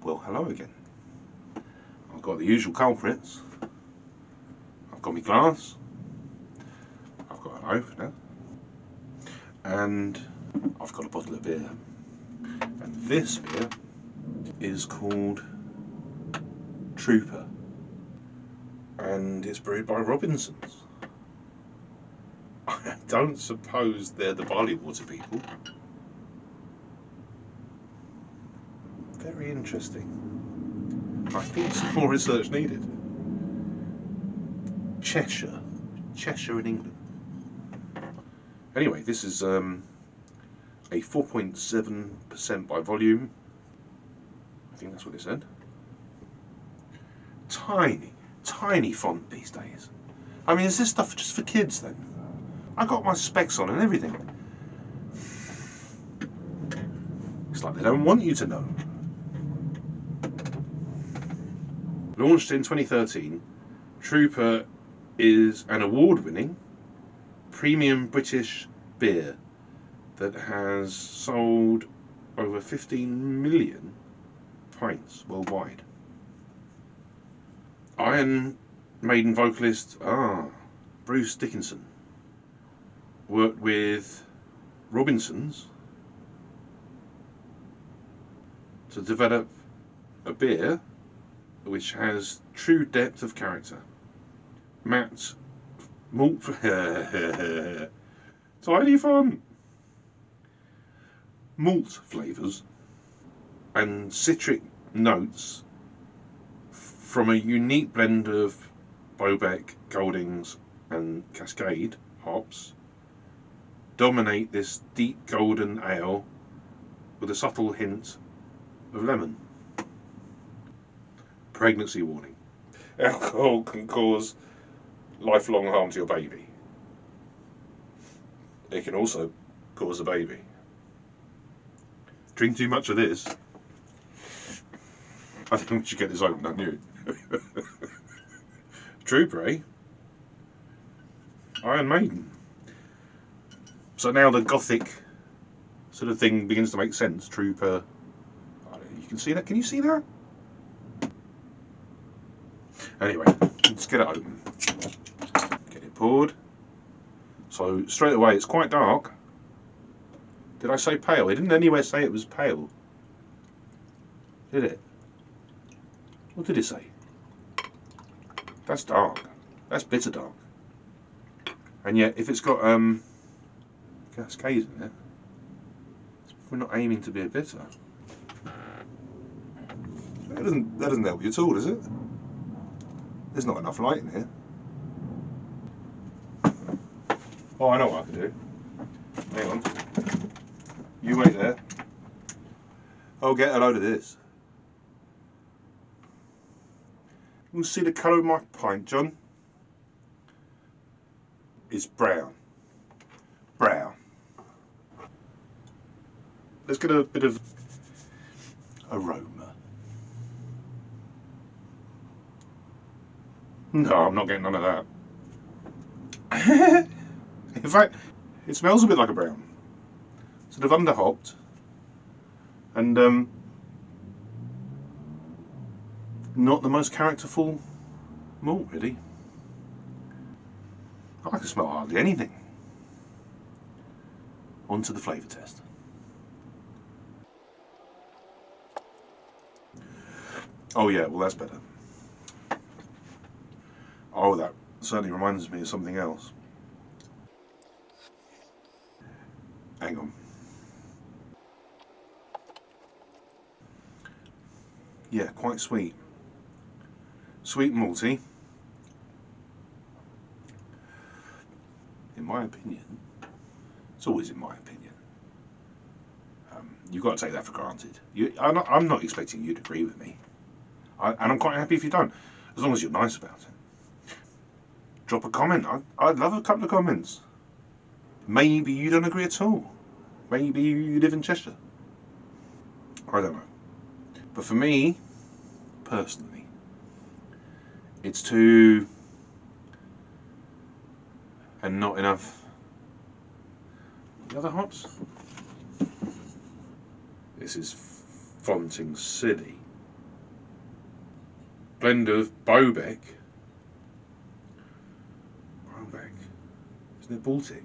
Well, hello again. I've got the usual culprits. I've got my glass. I've got an opener. And I've got a bottle of beer. And this beer is called Trooper. And it's brewed by Robinsons. I don't suppose they're the barley water people. Very interesting. I think some more research needed. Cheshire in England. Anyway, this is a 4.7% by volume. I think that's what it said. Tiny font these days. I mean, is this stuff just for kids then? I got my specs on and everything. It's like they don't want you to know. Launched in 2013, Trooper is an award-winning premium British beer that has sold over 15 million pints worldwide. Iron Maiden vocalist Bruce Dickinson worked with Robinsons to develop a beer which has true depth of character, matte malt, tiny fun, malt flavours and citric notes from a unique blend of Bobek, Goldings and Cascade hops dominate this deep golden ale with a subtle hint of lemon. Pregnancy warning. Alcohol can cause lifelong harm to your baby. It can also cause a baby. Drink too much of this. I think we should get this open, don't you? Trooper, eh? Iron Maiden. So now the gothic sort of thing begins to make sense. Trooper. You can see that? Can you see that? Anyway, let's get it open. Get it poured. So straight away, it's quite dark. Did I say pale? It didn't anywhere say it was pale. Did it? What did it say? That's dark. That's bitter dark. And yet, if it's got Cascade in it, we're not aiming to be a bitter. That doesn't help you at all, does it? There's not enough light in here. Oh, I know what I can do. Hang on. You wait there. I'll get a load of this. You can see the colour of my pint, John. It's brown. Brown. Let's get a bit of aroma. No, I'm not getting none of that. In fact, it smells a bit like a brown. Sort of under-hopped. And not the most characterful malt, really. I can smell hardly anything. On to the flavour test. Oh yeah, well that's better. Oh, that certainly reminds me of something else. Hang on. Yeah, quite sweet. Sweet and malty. In my opinion, it's always in my opinion. You've got to take that for granted. I'm not expecting you to agree with me. And I'm quite happy if you don't, as long as you're nice about it. Drop a comment. I'd love a couple of comments. Maybe you don't agree at all. Maybe you live in Cheshire. I don't know. But for me, personally, it's too and not enough. The other hops? This is fonting silly. blend of Bobek. Isn't it Baltic?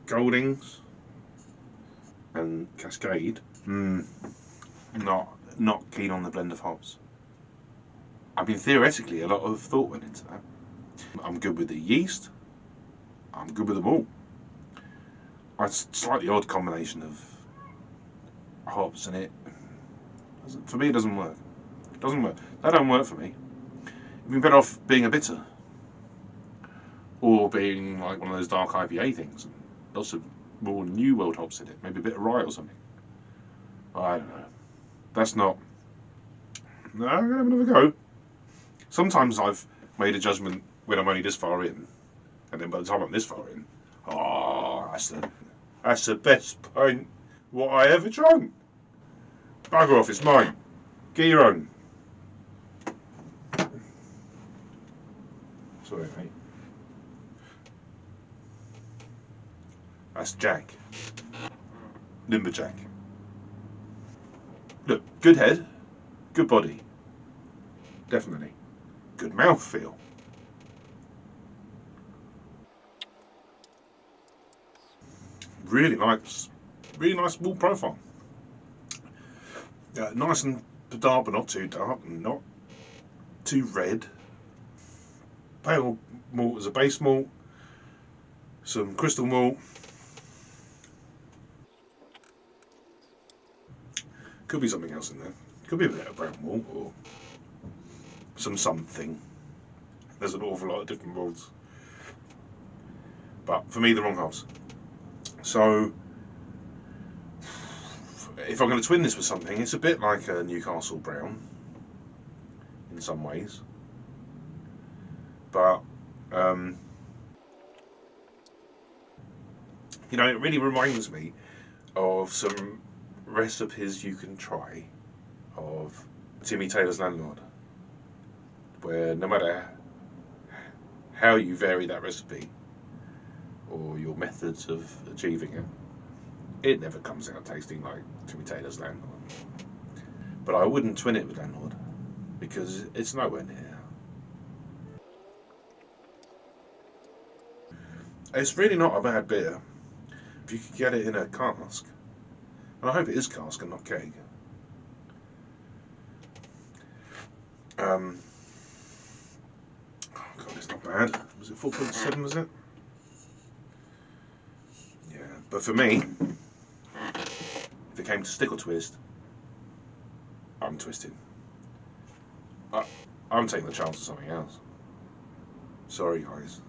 Goldings and Cascade. Not keen on the blend of hops. I mean, theoretically, a lot of thought went into that. I'm good with the yeast. I'm good with them all. It's a slightly odd combination of hops, and for me, it doesn't work. It doesn't work. That don't work for me. You'd be better off being a bitter, or being like one of those dark IPA things. Lots of more New World hops in it. Maybe a bit of rye or something. I don't know. That's not. No, I'm gonna have another go. Sometimes I've made a judgment when I'm only this far in, and then by the time I'm this far in, that's the best pint what I ever drunk. Bugger off, it's mine. Get your own. Sorry, mate. That's Jack. Limberjack. Look, good head, good body. Definitely. Good mouthfeel. Really nice small profile. Nice and dark, but not too dark, and not too red. Pale malt as a base malt. Some crystal malt. Could be something else in there. Could be a bit of brown malt or something. There's an awful lot of different malts. But for me, the wrong hops. So, if I'm going to twin this with something, it's a bit like a Newcastle Brown in some ways. But, you know, it really reminds me of some recipes you can try of Timmy Taylor's Landlord, where no matter how you vary that recipe or your methods of achieving it, it never comes out tasting like Timmy Taylor's Landlord. But I wouldn't twin it with Landlord because it's nowhere near. It's really not a bad beer if you could get it in a cask. And I hope it is cask and not keg. Oh God, it's not bad. Was it 4.7, was it? Yeah, but for me, if it came to stick or twist, I'm twisting. I'm taking the chance of something else. Sorry, guys.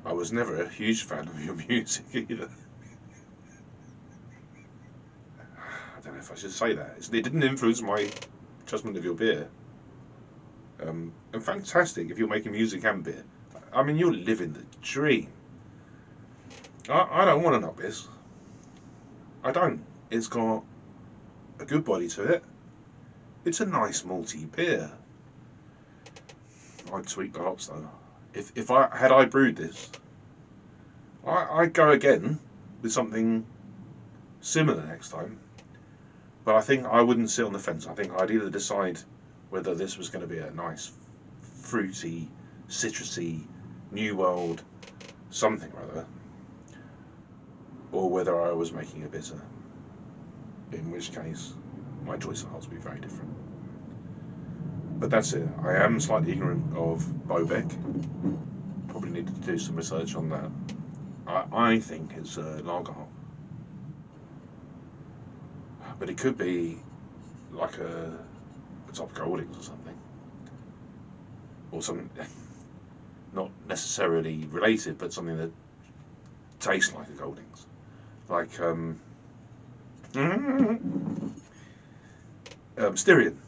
I was never a huge fan of your music either. I don't know if I should say that. It didn't influence my judgment of your beer. And fantastic if you're making music and beer. I mean, you're living the dream. I don't want an up this. I don't. It's got a good body to it. It's a nice malty beer. I'd tweak the hops though. If I brewed this, I'd go again with something similar next time. But I think I wouldn't sit on the fence. I think I'd either decide whether this was going to be a nice, fruity, citrusy, New World, something or other, or whether I was making a bitter. In which case, my choice of hops would be very different. But that's it. I am slightly ignorant of Bobek. Probably need to do some research on that. I think it's a lager hop. But it could be like a top Goldings or something. Or something not necessarily related, but something that tastes like a Goldings. Like Styrian.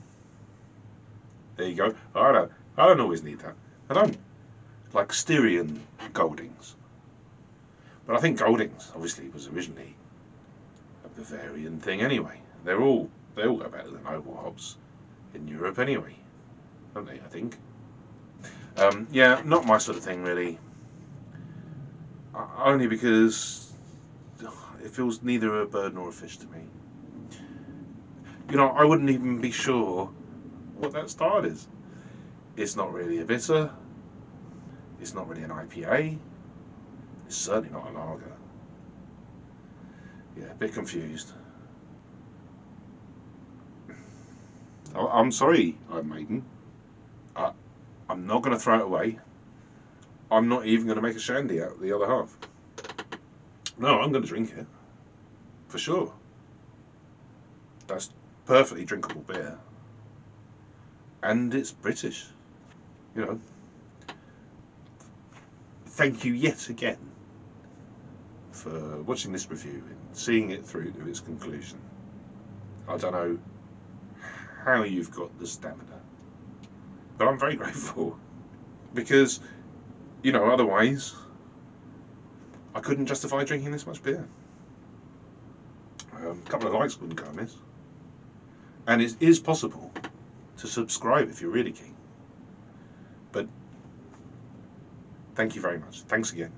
There you go. I don't always need that. I don't. Like Styrian Goldings. But I think Goldings obviously was originally a Bavarian thing anyway. They all go back to the noble hops in Europe anyway, don't they? I think. Yeah, not my sort of thing really. Only because it feels neither a bird nor a fish to me. You know, I wouldn't even be sure what that style is. It's not really a bitter. It's not really an IPA. It's certainly not a lager. Yeah, a bit confused. I'm sorry, Iron Maiden. I'm not going to throw it away. I'm not even going to make a shandy out of the other half. No, I'm going to drink it. For sure. That's perfectly drinkable beer. And it's British. You know. Thank you yet again for watching this review and seeing it through to its conclusion. I don't know how you've got the stamina, but I'm very grateful because, you know, otherwise I couldn't justify drinking this much beer. A couple of likes wouldn't go amiss. And it is possible to subscribe if you're really keen. But thank you very much. Thanks again.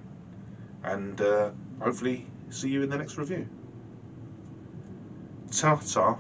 And hopefully see you in the next review. Ta-ta.